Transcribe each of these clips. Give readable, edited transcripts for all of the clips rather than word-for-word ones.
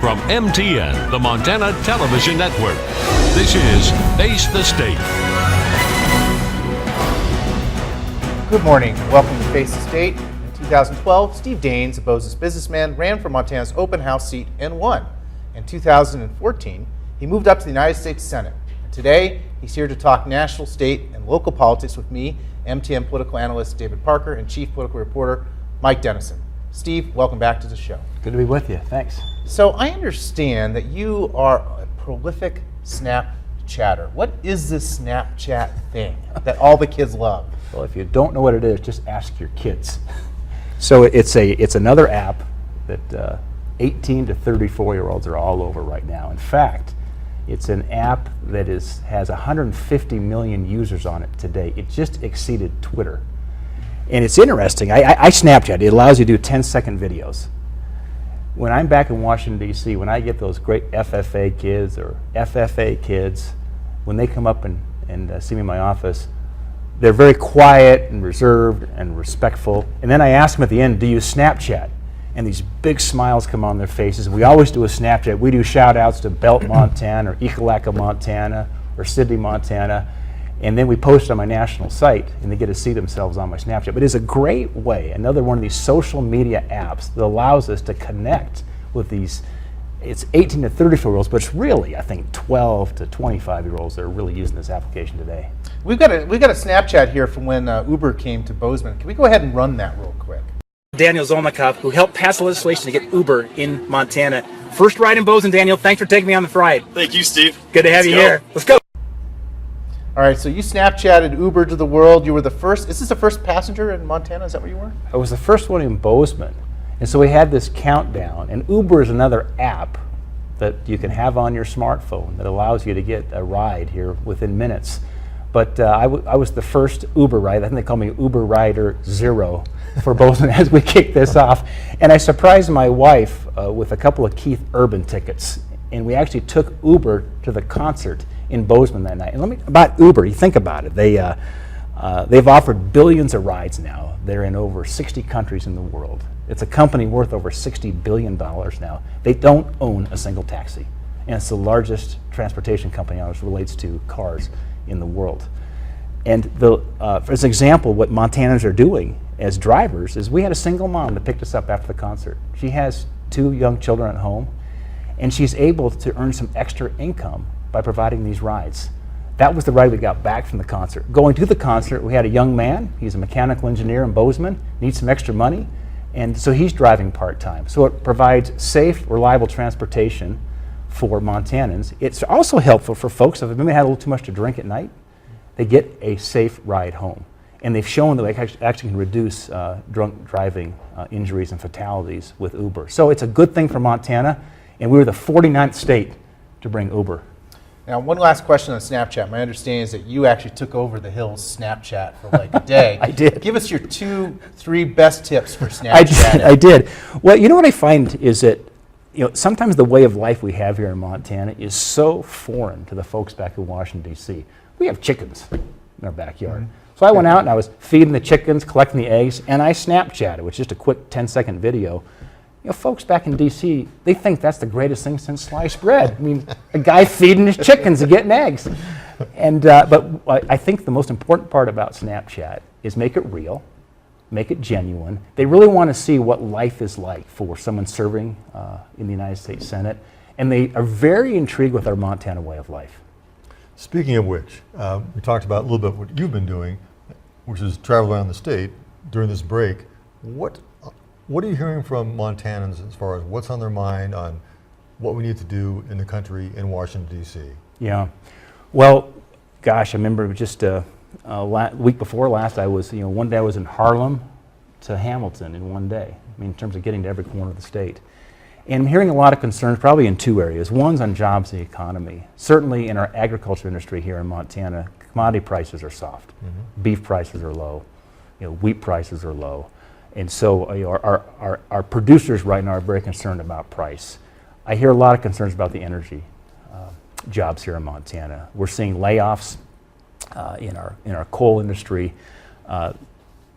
From MTN, the Montana Television Network, this is Face the State. Good morning. Welcome to Face the State. In 2012, Steve Daines, a Boze's businessman, ran for Montana's open house seat and won. In 2014, he moved up to the United States Senate. And today, he's here to talk national, state, and local politics with me, MTN Political Analyst David Parker, and Chief Political Reporter Mike Dennison. Steve, welcome back to the show. Good to be with you. Thanks. So I understand that you are a prolific Snapchatter. What is this Snapchat thing that all the kids love? Well, if you don't know what it is, just ask your kids. So it's another app that 18 to 34-year-olds are all over right now. In fact, it's an app that has 150 million users on it today. It just exceeded Twitter. And it's interesting. I Snapchat. It allows you to do 10-second videos. When I'm back in Washington, D.C., when I get those great FFA kids or FFA kids, when they come up and see me in my office, they're very quiet and reserved and respectful. And then I ask them at the end, do you Snapchat? And these big smiles come on their faces. We always do a Snapchat. We do shout outs to Belt, Montana, or Ekalaka, Montana, or Sidney, Montana. And then we post it on my national site, and they get to see themselves on my Snapchat. But it's a great way, another one of these social media apps that allows us to connect with these, it's 18 to 34-year-olds, but it's really, I think, 12 to 25-year-olds that are really using this application today. We've got a Snapchat here from when Uber came to Bozeman. Can we go ahead and run that real quick? Daniel Zolnikov, who helped pass legislation to get Uber in Montana. First ride in Bozeman, Daniel. Thanks for taking me on the ride. Thank you, Steve. Good to have you here. Let's go. All right, so you Snapchatted Uber to the world. You were the first. Is this the first passenger in Montana? Is that where you were? I was the first one in Bozeman. And so we had this countdown. And Uber is another app that you can have on your smartphone that allows you to get a ride here within minutes. But I was the first Uber ride. I think they call me Uber Rider Zero for Bozeman as we kicked this off. And I surprised my wife with a couple of Keith Urban tickets. And we actually took Uber to the concert in Bozeman that night. And about Uber, you think about it. They've offered billions of rides now. They're in over 60 countries in the world. It's a company worth over $60 billion now. They don't own a single taxi. And it's the largest transportation company as it relates to cars in the world. And as an example, what Montanans are doing as drivers is we had a single mom that picked us up after the concert. She has 2 young children at home, and she's able to earn some extra income by providing these rides. That was the ride we got back from the concert. Going to the concert, we had a young man. He's a mechanical engineer in Bozeman, needs some extra money, and so he's driving part-time. So it provides safe, reliable transportation for Montanans. It's also helpful for folks if they've maybe had a little too much to drink at night. They get a safe ride home. And they've shown that they actually can reduce drunk driving injuries and fatalities with Uber. So it's a good thing for Montana, and we were the 49th state to bring Uber. Now, one last question on Snapchat. My understanding is that you actually took over the Hills Snapchat for like a day. I did. Give us your 2-3 best tips for Snapchat. I did. Well, you know what I find is that sometimes the way of life we have here in Montana is so foreign to the folks back in Washington, D.C. We have chickens in our backyard. Mm-hmm. So I went out and I was feeding the chickens, collecting the eggs, and I Snapchatted, which is just a quick 10-second video. Folks back in D.C., they think that's the greatest thing since sliced bread. I mean, a guy feeding his chickens and getting eggs. And but I think the most important part about Snapchat is make it real, make it genuine. They really want to see what life is like for someone serving in the United States Senate, and they are very intrigued with our Montana way of life. Speaking of which, we talked about a little bit what you've been doing, which is travel around the state during this break. What are you hearing from Montanans as far as what's on their mind on what we need to do in the country in Washington, D.C.? Yeah. Well, gosh, I remember just week before last, I was, one day I was in Harlem to Hamilton in one day. I mean, in terms of getting to every corner of the state. And I'm hearing a lot of concerns, probably in 2 areas. One's on jobs and the economy. Certainly in our agriculture industry here in Montana, commodity prices are soft. Mm-hmm. Beef prices are low. Wheat prices are low. And so our producers right now are very concerned about price. I hear a lot of concerns about the energy jobs here in Montana. We're seeing layoffs in our coal industry.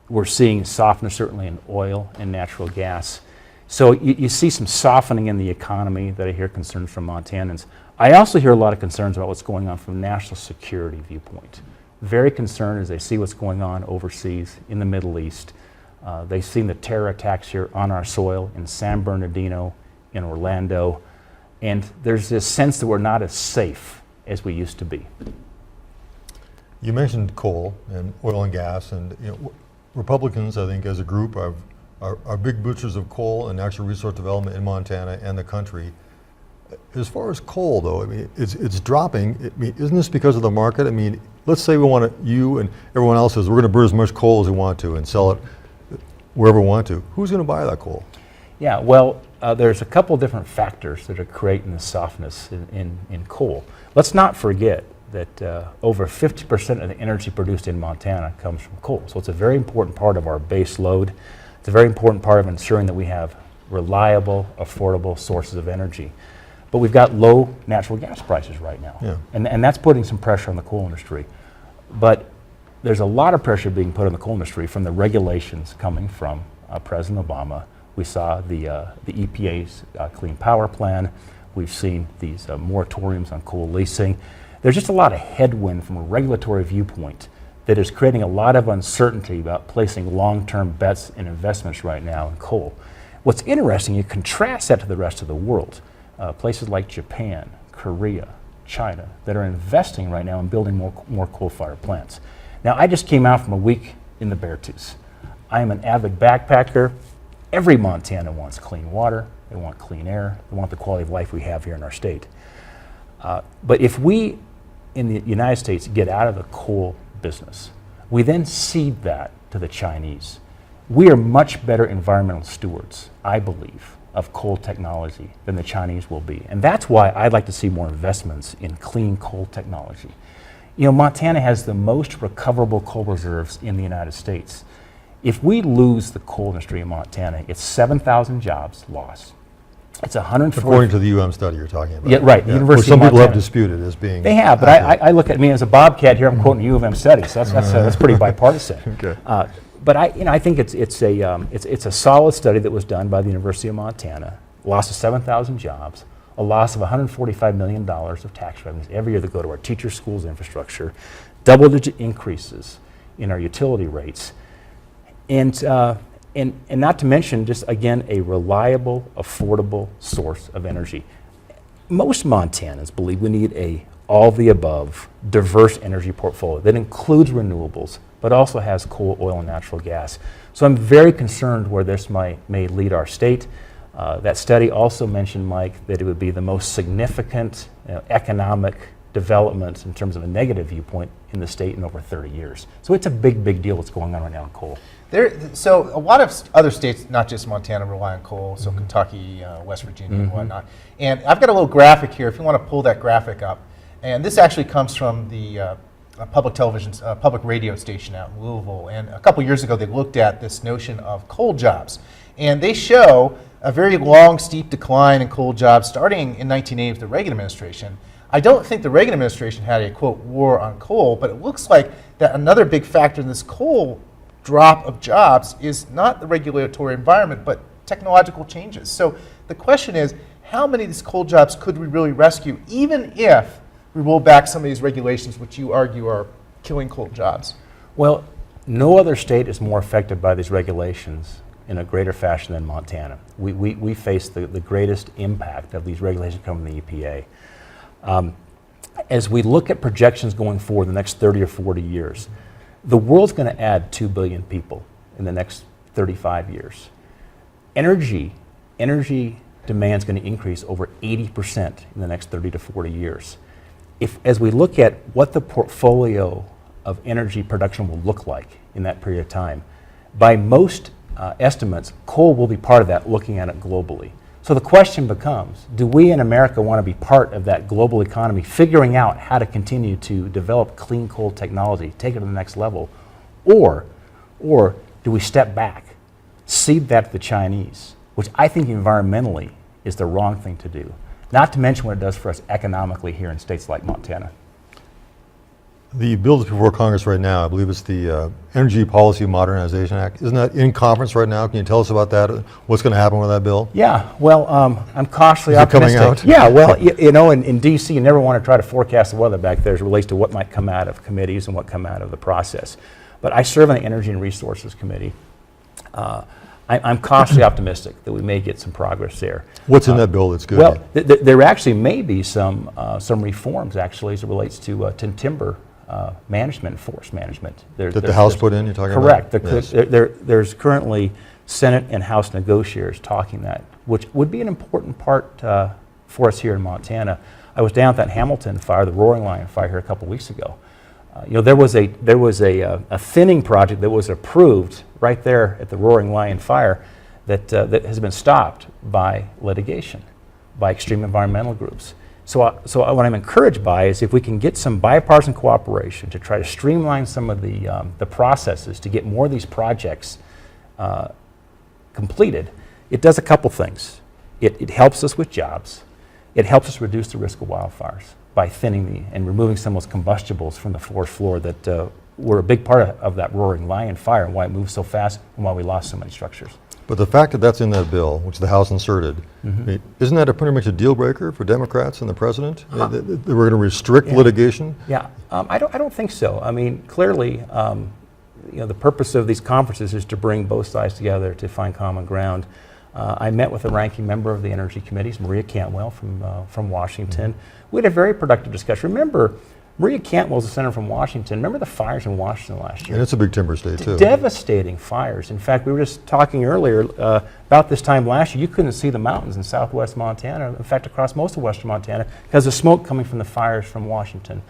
We're seeing softness certainly in oil and natural gas. So you see some softening in the economy that I hear concerns from Montanans. I also hear a lot of concerns about what's going on from a national security viewpoint. Very concerned as they see what's going on overseas in the Middle East. They've seen the terror attacks here on our soil in San Bernardino, in Orlando, and there's this sense that we're not as safe as we used to be. You mentioned coal and oil and gas, and Republicans, I think, as a group, are big butchers of coal and natural resource development in Montana and the country. As far as coal, though, I mean, it's dropping. I mean, isn't this because of the market? I mean, let's say we want to, you and everyone else says we're going to burn as much coal as we want to and sell it wherever we want to. Who's going to buy that coal? Yeah, well, there's a couple different factors that are creating the softness in coal. Let's not forget that over 50% of the energy produced in Montana comes from coal. So it's a very important part of our base load. It's a very important part of ensuring that we have reliable, affordable sources of energy. But we've got low natural gas prices right now. Yeah. And that's putting some pressure on the coal industry. But there's a lot of pressure being put on the coal industry from the regulations coming from President Obama. We saw the EPA's Clean Power Plan. We've seen these moratoriums on coal leasing. There's just a lot of headwind from a regulatory viewpoint that is creating a lot of uncertainty about placing long-term bets and investments right now in coal. What's interesting, you contrast that to the rest of the world. Places like Japan, Korea, China, that are investing right now in building more coal-fired plants. Now, I just came out from a week in the Beartooth. I am an avid backpacker. Every Montana wants clean water, they want clean air, they want the quality of life we have here in our state. But if we in the United States get out of the coal business, we then cede that to the Chinese. We are much better environmental stewards, I believe, of coal technology than the Chinese will be. And that's why I'd like to see more investments in clean coal technology. You know, Montana has the most recoverable coal reserves in the United States. If we lose the coal industry in Montana, it's 7,000 jobs lost. It's 140. According to the UM study you're talking about. Yeah, right. The University Some of people have Montana. disputed as being. They have, but I look at me as a Bobcat here. I'm quoting U of M study, so that's pretty bipartisan. Okay. But I think it's a solid study that was done by the University of Montana. Loss of 7,000 jobs, a loss of $145 million of tax revenues every year that go to our teachers, schools, infrastructure, double-digit increases in our utility rates, and not to mention, just again, a reliable, affordable source of energy. Most Montanans believe we need a all-of-the-above, diverse energy portfolio that includes renewables, but also has coal, oil, and natural gas. So I'm very concerned where this may lead our state. That study also mentioned, Mike, that it would be the most significant economic development in terms of a negative viewpoint in the state in over 30 years. So it's a big, big deal what's going on right now in coal. So a lot of other states, not just Montana, rely on coal, so Kentucky, West Virginia, and whatnot. And I've got a little graphic here, if you want to pull that graphic up. And this actually comes from the public radio station out in Louisville. And a couple years ago, they looked at this notion of coal jobs. And they show a very long, steep decline in coal jobs starting in 1980 with the Reagan administration. I don't think the Reagan administration had a, quote, war on coal, but it looks like that another big factor in this coal drop of jobs is not the regulatory environment, but technological changes. So the question is, how many of these coal jobs could we really rescue, even if we roll back some of these regulations, which you argue are killing coal jobs? Well, no other state is more affected by these regulations in a greater fashion than Montana. We face the greatest impact of these regulations coming from the EPA. As we look at projections going forward the next 30 or 40 years, the world's going to add 2 billion people in the next 35 years. Energy demand is going to increase over 80% in the next 30 to 40 years. As we look at what the portfolio of energy production will look like in that period of time, by most estimates, coal will be part of that, looking at it globally. So the question becomes, do we in America want to be part of that global economy, figuring out how to continue to develop clean coal technology, take it to the next level, or do we step back, cede that to the Chinese, which I think environmentally is the wrong thing to do, not to mention what it does for us economically here in states like Montana. The bill that's before Congress right now, I believe it's the Energy Policy Modernization Act. Isn't that in conference right now? Can you tell us about that? What's going to happen with that bill? Yeah, well, I'm cautiously Is it coming optimistic. out? Yeah, well, in D.C., you never want to try to forecast the weather back there as it relates to what might come out of committees and what come out of the process. But I serve on the Energy and Resources Committee. I'm cautiously optimistic that we may get some progress there. What's in that bill that's good? Well, there actually may be some reforms, actually, as it relates to timber management and forest management. That the House put in, you're talking about? Correct. Yes. There's currently Senate and House negotiators talking that, which would be an important part for us here in Montana. I was down at that Hamilton fire, the Roaring Lion fire, here a couple weeks ago. There was a thinning project that was approved right there at the Roaring Lion fire that has been stopped by litigation, by extreme environmental groups. So what I'm encouraged by is if we can get some bipartisan cooperation to try to streamline some of the processes to get more of these projects completed, it does a couple things. It helps us with jobs. It helps us reduce the risk of wildfires by thinning and removing some of those combustibles from the forest floor that were a big part of that Roaring Lion fire and why it moved so fast and why we lost so many structures. But the fact that that's in that bill, which the House inserted, isn't that pretty much a deal breaker for Democrats and the president? They were going to restrict litigation? Yeah, I don't think so. I mean, clearly, the purpose of these conferences is to bring both sides together to find common ground. I met with the ranking member of the Energy Committees, Maria Cantwell from Washington. We had a very productive discussion. Remember, Maria Cantwell is a senator from Washington. Remember the fires in Washington last year? And it's a big timber state, too. Devastating fires. In fact, we were just talking earlier about this time last year. You couldn't see the mountains in southwest Montana, in fact, across most of western Montana, because of smoke coming from the fires from Washington.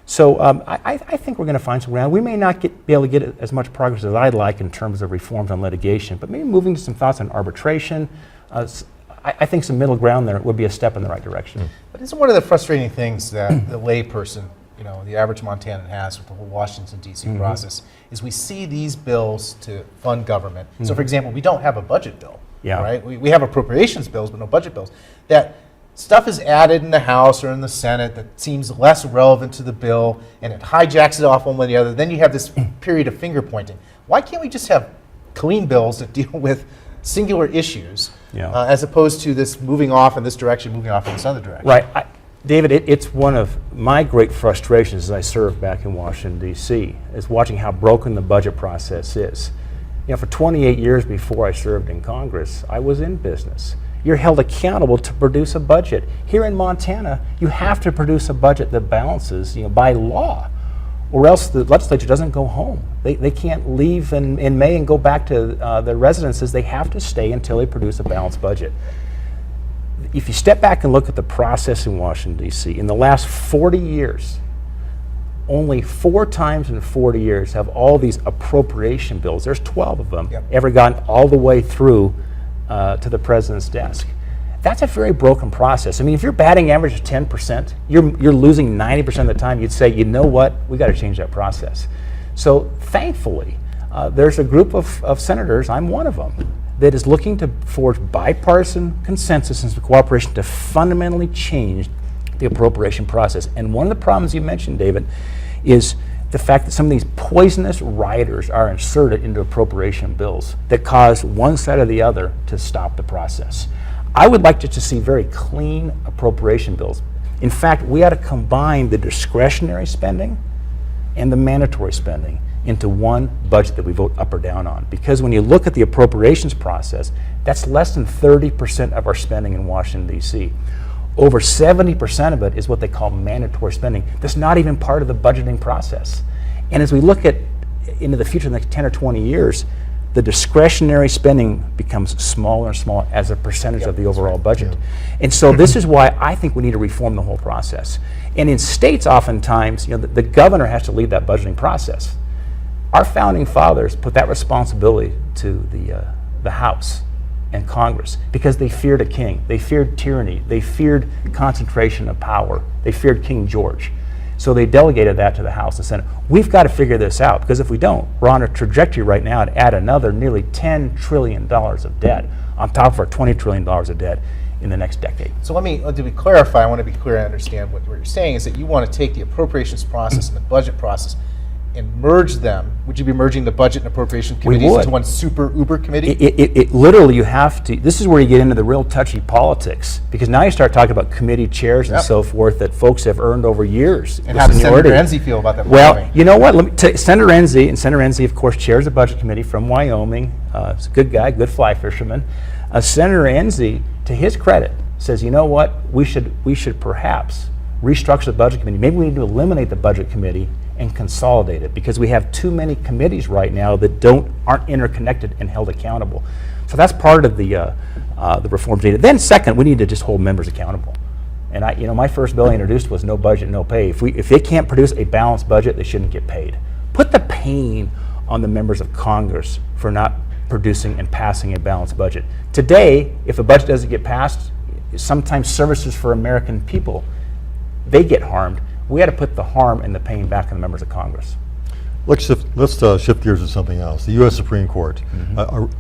So I think we're going to find some ground. We may not be able to get as much progress as I'd like in terms of reforms on litigation, but maybe moving to some thoughts on arbitration. I think some middle ground there would be a step in the right direction. But isn't one of the frustrating things that the layperson, the average Montanan has with the whole Washington D.C. process is we see these bills to fund government. So, for example, we don't have a budget bill, right? We have appropriations bills, but no budget bills. That stuff is added in the House or in the Senate that seems less relevant to the bill, and it hijacks it off one way or the other. Then you have this period of finger pointing. Why can't we just have clean bills that deal with singular issues as opposed to this moving off in this direction, moving off in this other direction? Right. David, it's one of my great frustrations as I served back in Washington, D.C., is watching how broken the budget process is. For 28 years before I served in Congress, I was in business. You're held accountable to produce a budget. Here in Montana, you have to produce a budget that balances, by law, or else the legislature doesn't go home. They can't leave in May and go back to their residences. They have to stay until they produce a balanced budget. If you step back and look at the process in Washington, D.C., in the last 40 years, only 4 times in 40 years have all these appropriation bills, there's 12 of them, ever gotten all the way through to the president's desk. That's a very broken process. I mean, if your batting average is 10%, you're losing 90% of the time. You'd say, you know what, we got to change that process. So thankfully, there's a group of senators, I'm one of them, that is looking to forge bipartisan consensus and cooperation to fundamentally change the appropriation process. And one of the problems you mentioned, David, is the fact that some of these poisonous riders are inserted into appropriation bills that cause one side or the other to stop the process. I would like to see very clean appropriation bills. In fact, we ought to combine the discretionary spending and the mandatory spending into one budget that we vote up or down on. Because when you look at the appropriations process, that's less than 30% of our spending in Washington, D.C. Over 70% of it is what they call mandatory spending. That's not even part of the budgeting process. And as we look into the future, the next 10 or 20 years, the discretionary spending becomes smaller and smaller as a percentage of the overall budget. And so this is why I think we need to reform the whole process. And in states, oftentimes, the governor has to lead that budgeting process. Our founding fathers put that responsibility to the House and Congress because they feared a king. They feared tyranny. They feared concentration of power. They feared King George. So they delegated that to the House and Senate. We've got to figure this out, because if we don't, we're on a trajectory right now to add another nearly $10 trillion of debt. on top of our $20 trillion of debt in the next decade. So let me clarify. I want to be clear. I understand what you're saying is that you want to take the appropriations process and the budget process and merge them. Would you be merging the budget and appropriation committees into one super uber committee? It literally, you have to. This is where you get into the real touchy politics, because now you start talking about committee chairs and so forth that folks have earned over years. And how does Senator Enzi feel about that? Well, you know what? Let me tell Senator Enzi, of course, chairs the budget committee from Wyoming. He's a good guy, good fly fisherman. Senator Enzi, to his credit, says, you know what? We should perhaps restructure the budget committee. Maybe we need to eliminate the budget committee and consolidate it, because we have too many committees right now that aren't interconnected and held accountable. So that's part of the reforms needed. Then second, we need to just hold members accountable. And my first bill I introduced was no budget, no pay. If they can't produce a balanced budget, they shouldn't get paid. Put the pain on the members of Congress for not producing and passing a balanced budget. Today, if a budget doesn't get passed, sometimes services for American people, they get harmed. We had to put the harm and the pain back on the members of Congress. Let's shift gears to something else. The U.S. Supreme Court.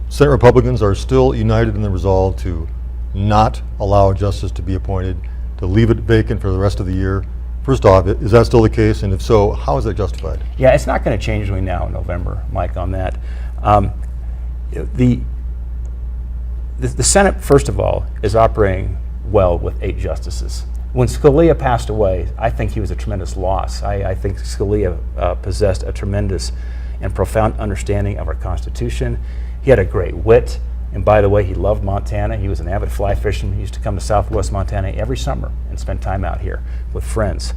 Senate Republicans are still united in the resolve to not allow a justice to be appointed, to leave it vacant for the rest of the year. First off, is that still the case? And if so, how is that justified? Yeah, it's not going to change between now and November, Mike, on that. The Senate, first of all, is operating well with 8 justices. When Scalia passed away, I think he was a tremendous loss. I think Scalia possessed a tremendous and profound understanding of our Constitution. He had a great wit, and by the way, he loved Montana. He was an avid fly fisherman. He used to come to Southwest Montana every summer and spend time out here with friends.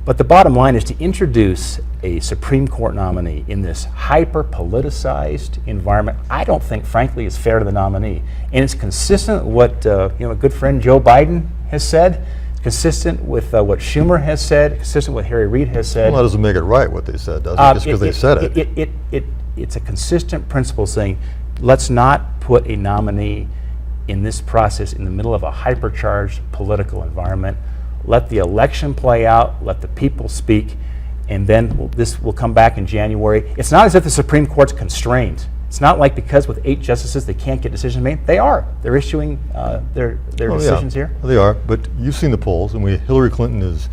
But the bottom line is to introduce a Supreme Court nominee in this hyper-politicized environment, I don't think, frankly, is fair to the nominee. And it's consistent with what a good friend Joe Biden has said, consistent with what Schumer has said, consistent with what Harry Reid has said. Well, that doesn't make it right what they said, does it? Just because they said it. It's a consistent principle saying, let's not put a nominee in this process in the middle of a hypercharged political environment. Let the election play out, let the people speak, and then this will come back in January. It's not as if the Supreme Court's constrained. It's not like because with 8 justices they can't get decisions made. They are. They're issuing their decisions here. They are, but you've seen the polls, and Hillary Clinton is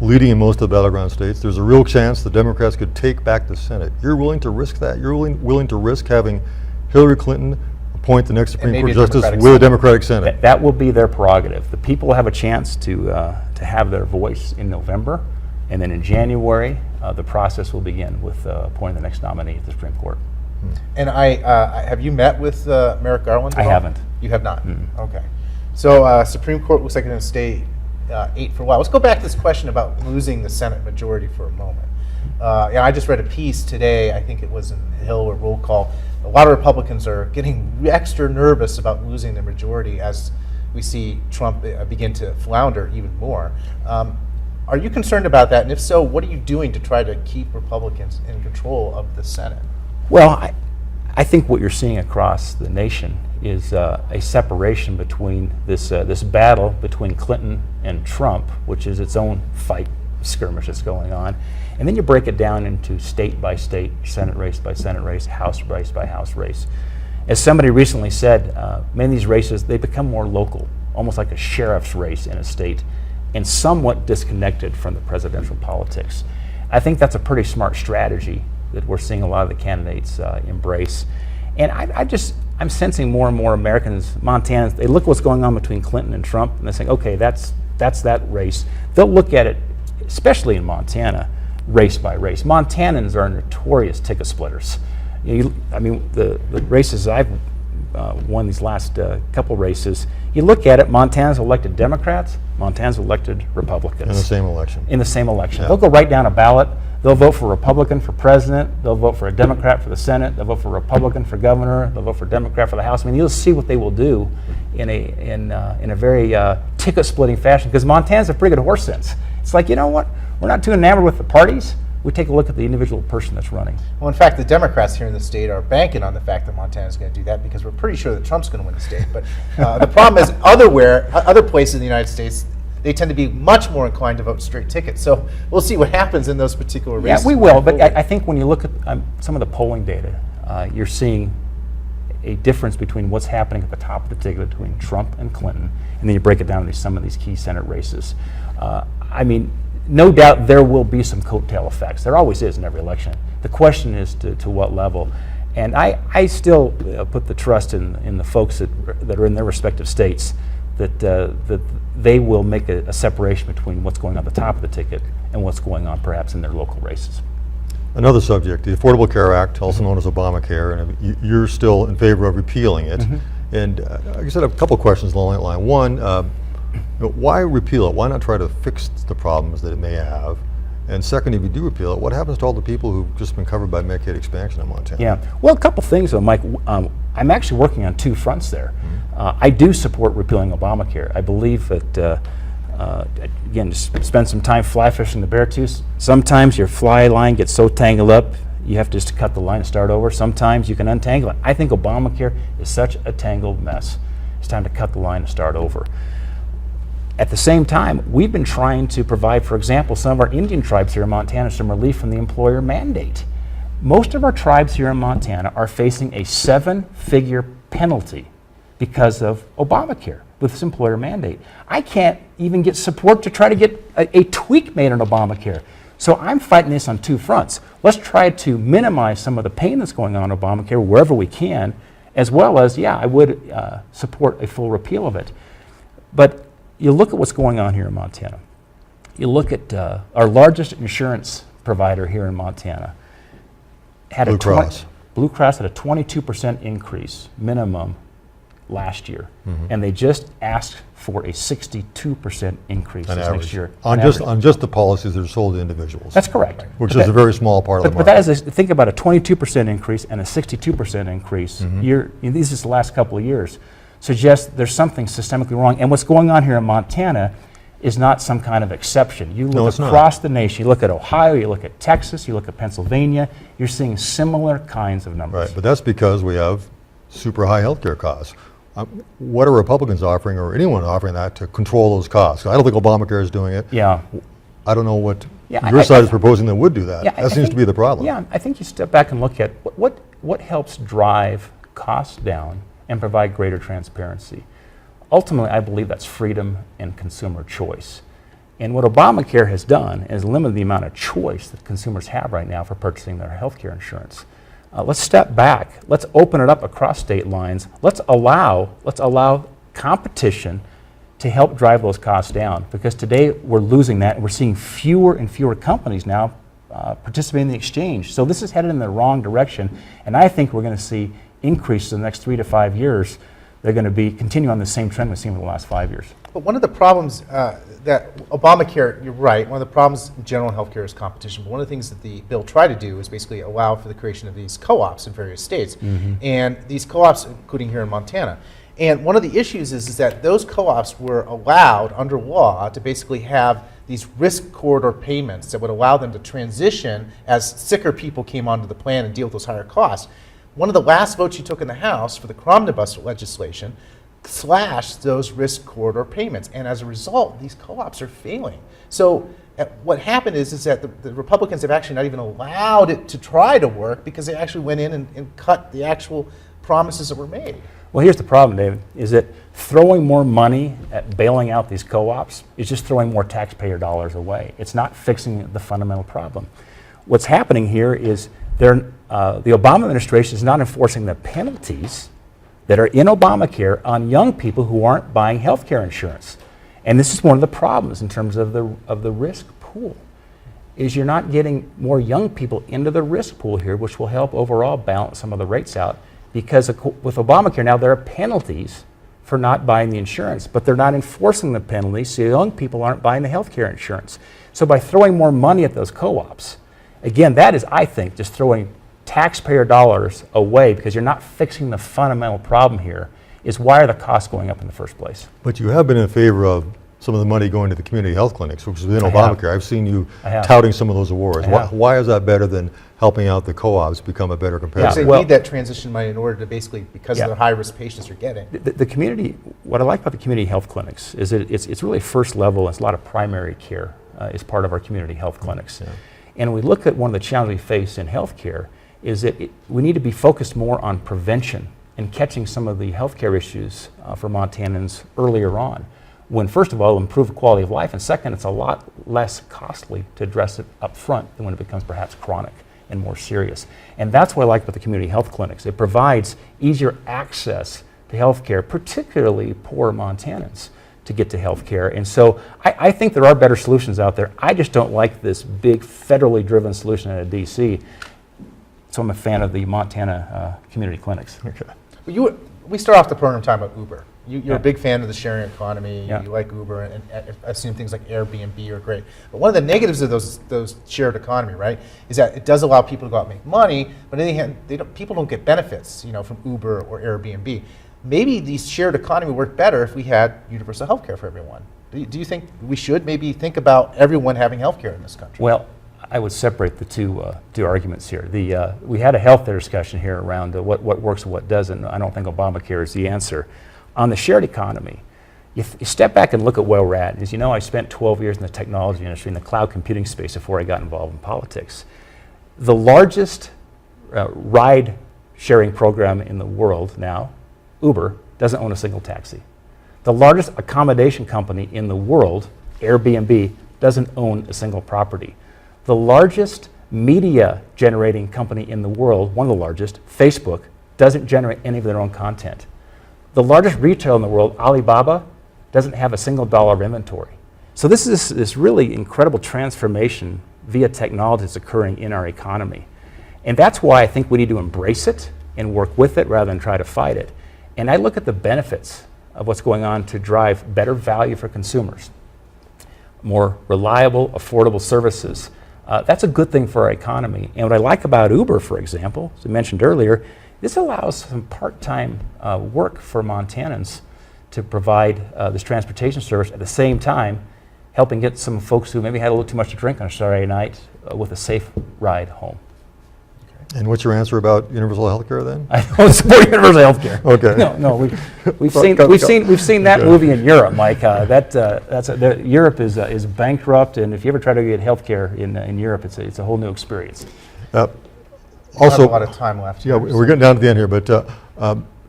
leading in most of the battleground states. There's a real chance the Democrats could take back the Senate. You're willing to risk that? You're willing to risk having Hillary Clinton appoint the next Supreme Court justice with a Democratic Senate? That will be their prerogative. The people will have a chance to have their voice in November, and then in January, the process will begin with appointing the next nominee at the Supreme Court. And have you met with Merrick Garland? I haven't. You have not? Okay. So Supreme Court looks like it's going to stay 8 for a while. Let's go back to this question about losing the Senate majority for a moment. I just read a piece today, I think it was in the Hill or Roll Call. A lot of Republicans are getting extra nervous about losing their majority as we see Trump begin to flounder even more. Are you concerned about that? And if so, what are you doing to try to keep Republicans in control of the Senate? Well, I think what you're seeing across the nation is a separation between this battle between Clinton and Trump, which is its own fight skirmish that's going on. And then you break it down into state by state, Senate race by Senate race, House race by House race. As somebody recently said, many of these races, they become more local, almost like a sheriff's race in a state, and somewhat disconnected from the presidential politics. I think that's a pretty smart strategy that we're seeing a lot of the candidates embrace. And I'm sensing more and more Americans, Montanans, they look what's going on between Clinton and Trump, and they're saying, okay, that's that race. They'll look at it, especially in Montana, race by race. Montanans are notorious ticket splitters. The races I've won these last couple races, you look at it, Montana's elected Democrats, Montana's elected Republicans. In the same election. In the same election. Yeah. They'll go right down a ballot. They'll vote for Republican for president. They'll vote for a Democrat for the Senate. They'll vote for Republican for governor. They'll vote for Democrat for the House. You'll see what they will do in a very ticket-splitting fashion, because Montana's a pretty good horse sense. It's like, you know what? We're not too enamored with the parties. We take a look at the individual person that's running. Well, in fact, the Democrats here in the state are banking on the fact that Montana's going to do that, because we're pretty sure that Trump's going to win the state. But the problem is other places in the United States, they tend to be much more inclined to vote straight tickets. So we'll see what happens in those particular races. Yeah, we will. But I think when you look at some of the polling data, you're seeing a difference between what's happening at the top of the ticket between Trump and Clinton, and then you break it down into some of these key Senate races. I mean, no doubt there will be some coattail effects. There always is in every election. The question is to what level. And I still put the trust in the folks that are in their respective states that they will make a separation between what's going on at the top of the ticket and what's going on perhaps in their local races. Another subject, the Affordable Care Act, also known as Obamacare, and you're still in favor of repealing it. And I guess I have a couple questions along that line. One, why repeal it? Why not try to fix the problems that it may have? And second, if you do repeal it, what happens to all the people who've just been covered by Medicaid expansion in Montana? Yeah, well, a couple things though, Mike. I'm actually working on two fronts there. I do support repealing Obamacare. I believe that, again, just spend some time fly fishing the Beartooth. Sometimes your fly line gets so tangled up, you have to just cut the line and start over. Sometimes you can untangle it. I think Obamacare is such a tangled mess. It's time to cut the line and start over. At the same time, we've been trying to provide, for example, some of our Indian tribes here in Montana some relief from the employer mandate. Most of our tribes here in Montana are facing a 7-figure penalty because of Obamacare with this employer mandate. I can't even get support to try to get a tweak made on Obamacare. So I'm fighting this on two fronts. Let's try to minimize some of the pain that's going on in Obamacare wherever we can, as well as, yeah, I would support a full repeal of it. But you look at what's going on here in Montana. You look at our largest insurance provider here in Montana. Blue Cross. Blue Cross had a 22% increase minimum last year, and they just asked for a 62% increase this next year. On just the policies that are sold to individuals. That's correct. Which is a very small part of the market. But that is, think about a 22% increase and a 62% increase. These is the last couple of years. Suggests there's something systemically wrong. And what's going on here in Montana is not some kind of exception. You look across the nation, you look at Ohio, you look at Texas, you look at Pennsylvania, you're seeing similar kinds of numbers. Right, but that's because we have super high healthcare costs. What are Republicans offering, or anyone offering that, to control those costs? I don't think Obamacare is doing it. Yeah. I don't know what your side is proposing that would do that. Yeah, that seems to be the problem. Yeah, I think you step back and look at what helps drive costs down and provide greater transparency. Ultimately, I believe that's freedom and consumer choice. And what Obamacare has done is limited the amount of choice that consumers have right now for purchasing their health care insurance. Let's step back. Let's open it up across state lines. Let's allow competition to help drive those costs down, because today we're losing that, and we're seeing fewer and fewer companies now participate in the exchange. So this is headed in the wrong direction, and I think we're going to see increases in the next 3 to 5 years. They're going to be continue on the same trend we've seen for the last 5 years. But one of the problems that Obamacare, you're right, one of the problems in general healthcare is competition. But one of the things that the bill tried to do is basically allow for the creation of these co-ops in various states. And these co-ops, including here in Montana. And one of the issues is that those co-ops were allowed under law to basically have these risk corridor payments that would allow them to transition as sicker people came onto the plan and deal with those higher costs. One of the last votes you took in the House for the omnibus legislation slashed those risk corridor payments, and as a result, these co-ops are failing. So what happened is that the Republicans have actually not even allowed it to try to work, because they actually went in and cut the actual promises that were made. Well, here's the problem, David, is that throwing more money at bailing out these co-ops is just throwing more taxpayer dollars away. It's not fixing the fundamental problem. What's happening here is the Obama administration is not enforcing the penalties that are in Obamacare on young people who aren't buying health care insurance. And this is one of the problems in terms of the risk pool, is you're not getting more young people into the risk pool here, which will help overall balance some of the rates out. Because with Obamacare now, there are penalties for not buying the insurance, but they're not enforcing the penalties, so young people aren't buying the health care insurance. So by throwing more money at those co-ops, again, that is, I think, just throwing taxpayer dollars away, because you're not fixing the fundamental problem here, is why are the costs going up in the first place? But you have been in favor of some of the money going to the community health clinics, which is within Obamacare. I've seen you touting some of those awards. Why is that better than helping out the co-ops become a better competitor? They need that transition money in order to basically, because of the high-risk patients you're getting. The community, what I like about the community health clinics is that it's really first level. It's a lot of primary care is part of our community health clinics. And we look at one of the challenges we face in healthcare is that we need to be focused more on prevention in catching some of the healthcare issues for Montanans earlier on. When, first of all, it'll improve the quality of life, and second, it's a lot less costly to address it up front than when it becomes perhaps chronic and more serious. And that's what I like about the community health clinics. It provides easier access to health care, particularly poor Montanans, to get to health care. And so I think there are better solutions out there. I just don't like this big federally driven solution out of D.C. So I'm a fan of the Montana community clinics. Okay. We start off the program talking about Uber. You're Yeah. a big fan of the sharing economy. Yeah. You like Uber, and I assume things like Airbnb are great. But one of the negatives of those shared economy, right, is that it does allow people to go out and make money, but on the other hand, people don't get benefits, from Uber or Airbnb. Maybe these shared economy work better if we had universal health care for everyone. Do you think we should maybe think about everyone having health care in this country? Well, I would separate the two arguments here. We had a health care discussion here around what works and what doesn't. I don't think Obamacare is the answer. On the shared economy, you step back and look at where we're at. As you know, I spent 12 years in the technology industry, in the cloud computing space before I got involved in politics. The largest ride sharing program in the world now, Uber, doesn't own a single taxi. The largest accommodation company in the world, Airbnb, doesn't own a single property. The largest media generating company in the world, one of the largest, Facebook, doesn't generate any of their own content. The largest retailer in the world, Alibaba, doesn't have a single dollar of inventory. So this is this really incredible transformation via technology that's occurring in our economy. And that's why I think we need to embrace it and work with it rather than try to fight it. And I look at the benefits of what's going on to drive better value for consumers, more reliable, affordable services. That's a good thing for our economy. And what I like about Uber, for example, as I mentioned earlier, this allows some part-time work for Montanans to provide this transportation service at the same time, helping get some folks who maybe had a little too much to drink on a Saturday night with a safe ride home. And what's your answer about universal health care then? I don't support universal health care. Okay. No, we've seen that movie in Europe, Mike. Europe is bankrupt, and if you ever try to get health care in Europe, it's a whole new experience. Also, Also, a lot of time left. yeah, we're getting down to the end here, but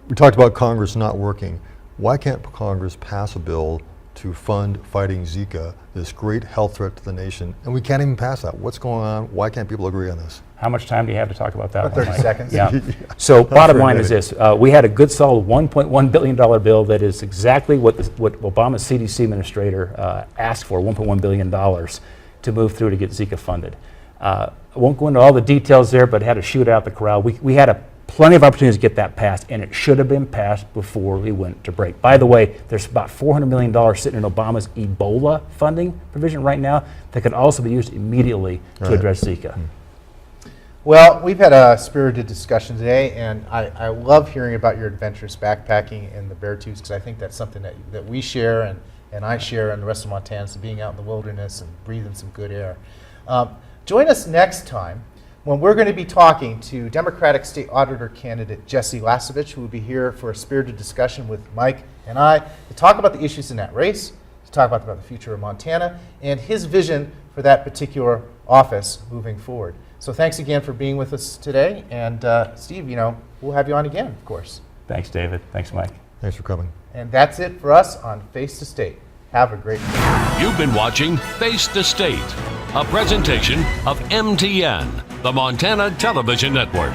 we talked about Congress not working. Why can't Congress pass a bill to fund fighting Zika, this great health threat to the nation? And we can't even pass that. What's going on? Why can't people agree on this? How much time do you have to talk about that? About 30 Mike? seconds. Yeah. So bottom line is this. We had a good solid $1.1 billion bill that is exactly what Obama's CDC administrator asked for, $1.1 billion to move through to get Zika funded. I won't go into all the details there, but had to shoot out the corral. We had plenty of opportunities to get that passed, and it should have been passed before we went to break. By the way, there's about $400 million sitting in Obama's Ebola funding provision right now that could also be used immediately to address Zika. Well, we've had a spirited discussion today, and I love hearing about your adventures backpacking in the Beartooths, because I think that's something that we share, and I share, and the rest of Montanans, being out in the wilderness and breathing some good air. Join us next time when we're going to be talking to Democratic State Auditor candidate Jesse Lasovich, who will be here for a spirited discussion with Mike and I to talk about the issues in that race, to talk about the future of Montana, and his vision for that particular office moving forward. So thanks again for being with us today. And Steve, we'll have you on again, of course. Thanks, David. Thanks, Mike. Thanks for coming. And that's it for us on Face the State. Have a great day. You've been watching Face the State, a presentation of MTN, the Montana Television Network.